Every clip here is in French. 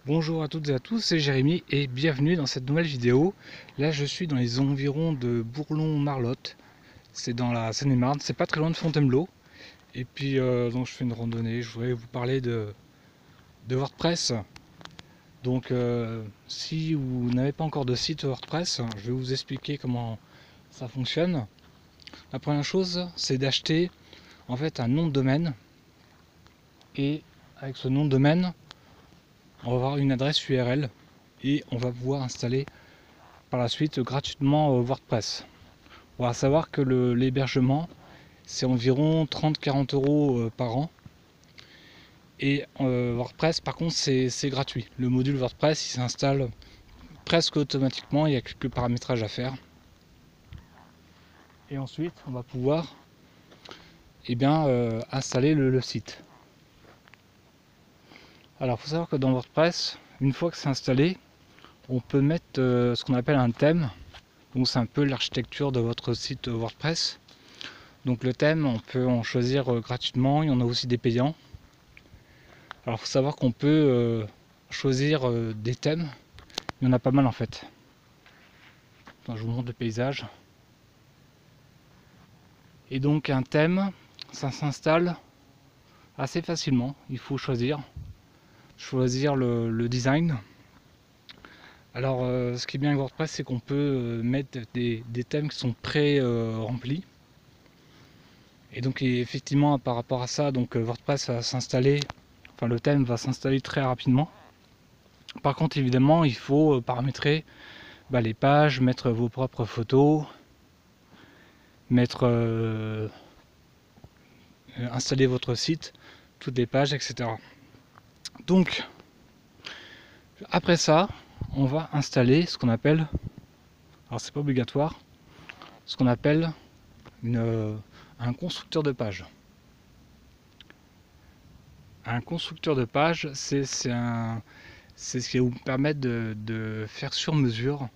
Bonjour à toutes et à tous, c'est Jérémy et bienvenue dans cette nouvelle vidéo. Là je suis dans les environs de Bourlon-Marlotte, c'est dans la Seine-et-Marne, c'est pas très loin de Fontainebleau. Et puis donc je fais une randonnée, je voudrais vous parler de WordPress. Donc si vous n'avez pas encore de site WordPress, je vais vous expliquer comment ça fonctionne. La première chose c'est d'acheter en fait un nom de domaine, et avec ce nom de domaine on va avoir une adresse URL et on va pouvoir installer par la suite gratuitement WordPress. On va savoir que l'hébergement c'est environ 30-40 € par an, et WordPress par contre c'est gratuit. Le module WordPress il s'installe presque automatiquement, il y a quelques paramétrages à faire et ensuite on va pouvoir installer le site. Alors il faut savoir que dans WordPress, une fois que c'est installé, on peut mettre ce qu'on appelle un thème. Donc c'est un peu l'architecture de votre site WordPress. Donc le thème, on peut en choisir gratuitement, il y en a aussi des payants. Alors il faut savoir qu'on peut choisir des thèmes, il y en a pas mal en fait. Attends, je vous montre le paysage. Et donc un thème, ça s'installe assez facilement, il faut choisir le design. Alors ce qui est bien avec WordPress, c'est qu'on peut mettre des thèmes qui sont pré-remplis. Et donc effectivement par rapport à ça, donc WordPress va s'installer, enfin le thème va s'installer très rapidement. Par contre évidemment il faut paramétrer les pages, mettre vos propres photos, installer votre site, toutes les pages, etc. Donc après ça, on va installer ce qu'on appelle, alors c'est pas obligatoire, ce qu'on appelle un constructeur de page. Un constructeur de page, c'est ce qui va vous permettre de faire sur mesure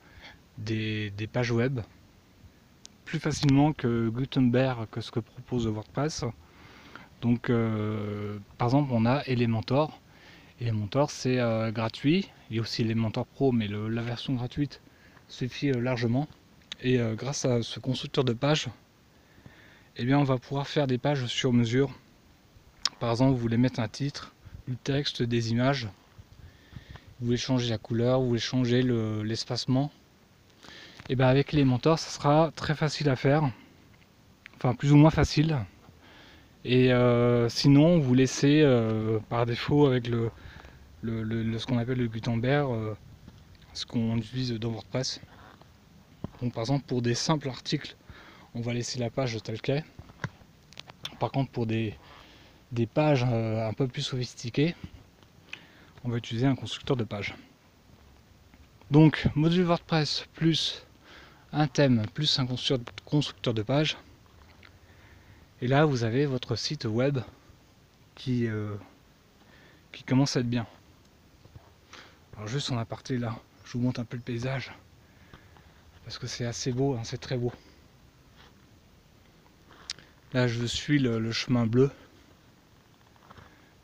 des pages web plus facilement que Gutenberg, que ce que propose WordPress. Donc par exemple on a Elementor. Elementor c'est gratuit, il y a aussi Elementor Pro, mais la version gratuite suffit largement. Et grâce à ce constructeur de pages, on va pouvoir faire des pages sur mesure. Par exemple, vous voulez mettre un titre, du texte, des images, vous voulez changer la couleur, vous voulez changer l'espacement. Et bien avec Elementor, ça sera très facile à faire, enfin plus ou moins facile. Et sinon, vous laissez par défaut avec ce qu'on appelle le Gutenberg, ce qu'on utilise dans WordPress. Donc par exemple pour des simples articles, on va laisser la page telle qu'elle. Par contre pour des pages un peu plus sophistiquées, on va utiliser un constructeur de pages. Donc module WordPress plus un thème plus un constructeur de pages, et là vous avez votre site web qui commence à être bien. Alors juste en aparté là, je vous montre un peu le paysage parce que c'est assez beau, hein, c'est très beau. Là je suis le chemin bleu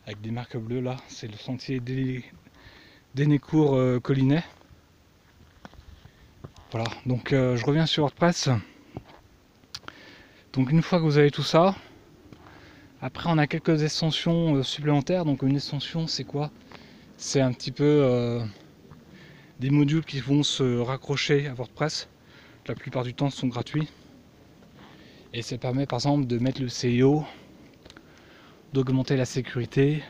avec des marques bleues, là c'est le sentier d'Hénécourt-Collinet. Voilà, donc je reviens sur WordPress. Donc une fois que vous avez tout ça, après on a quelques extensions supplémentaires. Donc une extension c'est quoi? C'est un petit peu des modules qui vont se raccrocher à WordPress. La plupart du temps sont gratuits. Et ça permet par exemple de mettre le SEO, d'augmenter la sécurité,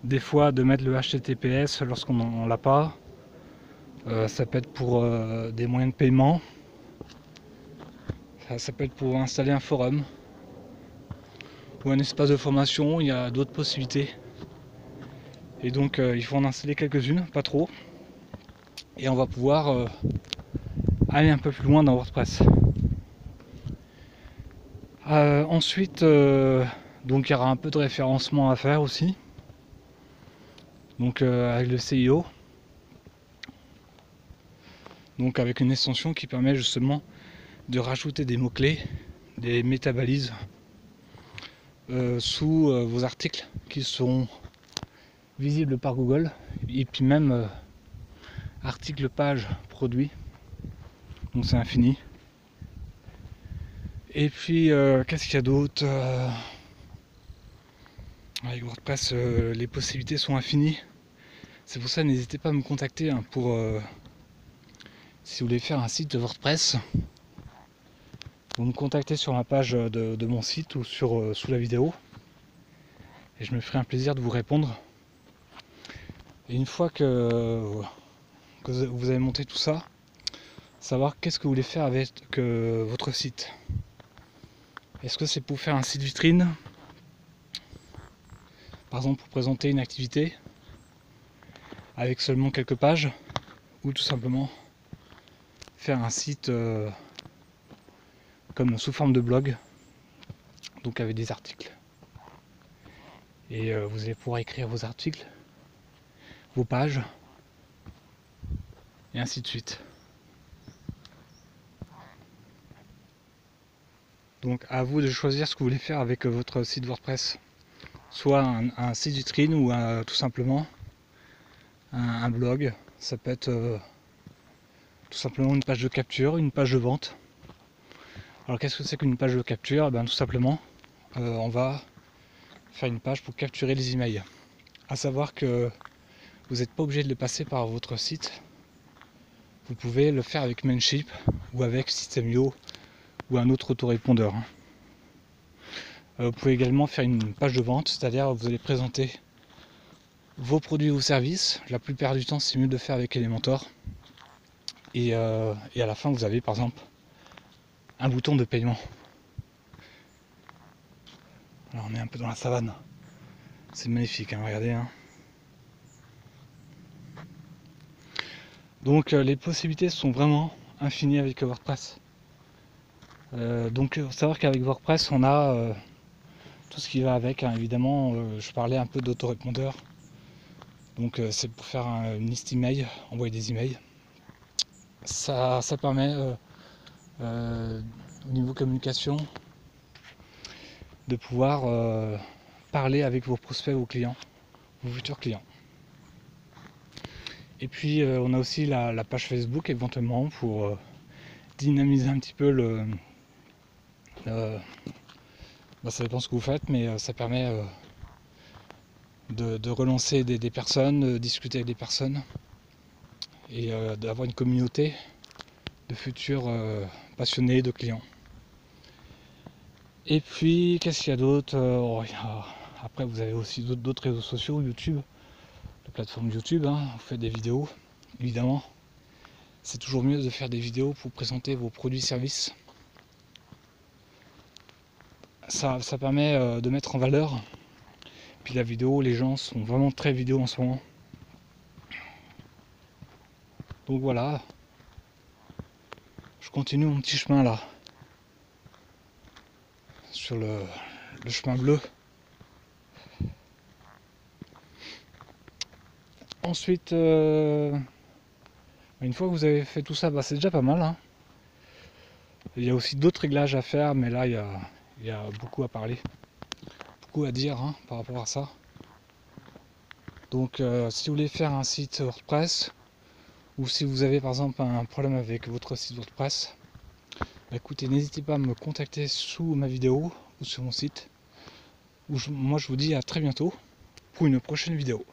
des fois de mettre le HTTPS lorsqu'on n'en l'a pas. Ça peut être pour des moyens de paiement. Ça peut être pour installer un forum ou un espace de formation, il y a d'autres possibilités. Et donc il faut en installer quelques-unes, pas trop. Et on va pouvoir aller un peu plus loin dans WordPress. Ensuite, donc il y aura un peu de référencement à faire aussi. Donc avec le CIO. Donc avec une extension qui permet justement de rajouter des mots-clés, des métabalises sous vos articles qui seront visible par Google, et puis même article, page, produit, donc c'est infini. Et puis qu'est-ce qu'il y a d'autre avec WordPress, les possibilités sont infinies. C'est pour ça, n'hésitez pas à me contacter hein, pour si vous voulez faire un site de WordPress. Vous me contactez sur ma page de mon site ou sous la vidéo, et je me ferai un plaisir de vous répondre. Et une fois que vous avez monté tout ça, savoir qu'est-ce que vous voulez faire avec votre site. Est-ce que c'est pour faire un site vitrine, par exemple pour présenter une activité avec seulement quelques pages, ou tout simplement faire un site comme sous forme de blog, donc avec des articles. Et vous allez pouvoir écrire vos articles, vos pages, et ainsi de suite. Donc à vous de choisir ce que vous voulez faire avec votre site WordPress. Soit un site vitrine ou tout simplement un blog. Ça peut être tout simplement une page de capture, une page de vente. Alors qu'est-ce que c'est qu'une page de capture? Tout simplement, on va faire une page pour capturer les emails. À savoir que vous n'êtes pas obligé de le passer par votre site. Vous pouvez le faire avec Mailchimp ou avec System.io ou un autre autorépondeur. Vous pouvez également faire une page de vente, c'est-à-dire vous allez présenter vos produits ou services. La plupart du temps, c'est mieux de le faire avec Elementor. Et à la fin, vous avez par exemple un bouton de paiement. Alors on est un peu dans la savane. C'est magnifique, hein, regardez. Hein. Donc les possibilités sont vraiment infinies avec WordPress. Donc il faut savoir qu'avec WordPress, on a tout ce qui va avec. Hein. Évidemment, je parlais un peu d'autorépondeur. Donc c'est pour faire une liste email, envoyer des emails. Ça permet au niveau communication de pouvoir parler avec vos prospects, vos clients, vos futurs clients. Et puis on a aussi la page Facebook éventuellement pour dynamiser un petit peu ça dépend ce que vous faites, mais ça permet de relancer des personnes, de discuter avec des personnes et d'avoir une communauté de futurs passionnés, de clients. Et puis qu'est-ce qu'il y a d'autre? Après vous avez aussi d'autres réseaux sociaux, YouTube, la plateforme YouTube, hein, vous faites des vidéos, évidemment. C'est toujours mieux de faire des vidéos pour présenter vos produits et services. Ça permet de mettre en valeur. Puis la vidéo, les gens sont vraiment très vidéo en ce moment. Donc voilà, je continue mon petit chemin là, sur le chemin bleu. Ensuite, une fois que vous avez fait tout ça, c'est déjà pas mal. Hein. Il y a aussi d'autres réglages à faire, mais là il y a beaucoup à parler, beaucoup à dire hein, par rapport à ça. Donc si vous voulez faire un site WordPress, ou si vous avez par exemple un problème avec votre site WordPress, écoutez, n'hésitez pas à me contacter sous ma vidéo ou sur mon site. Moi je vous dis à très bientôt pour une prochaine vidéo.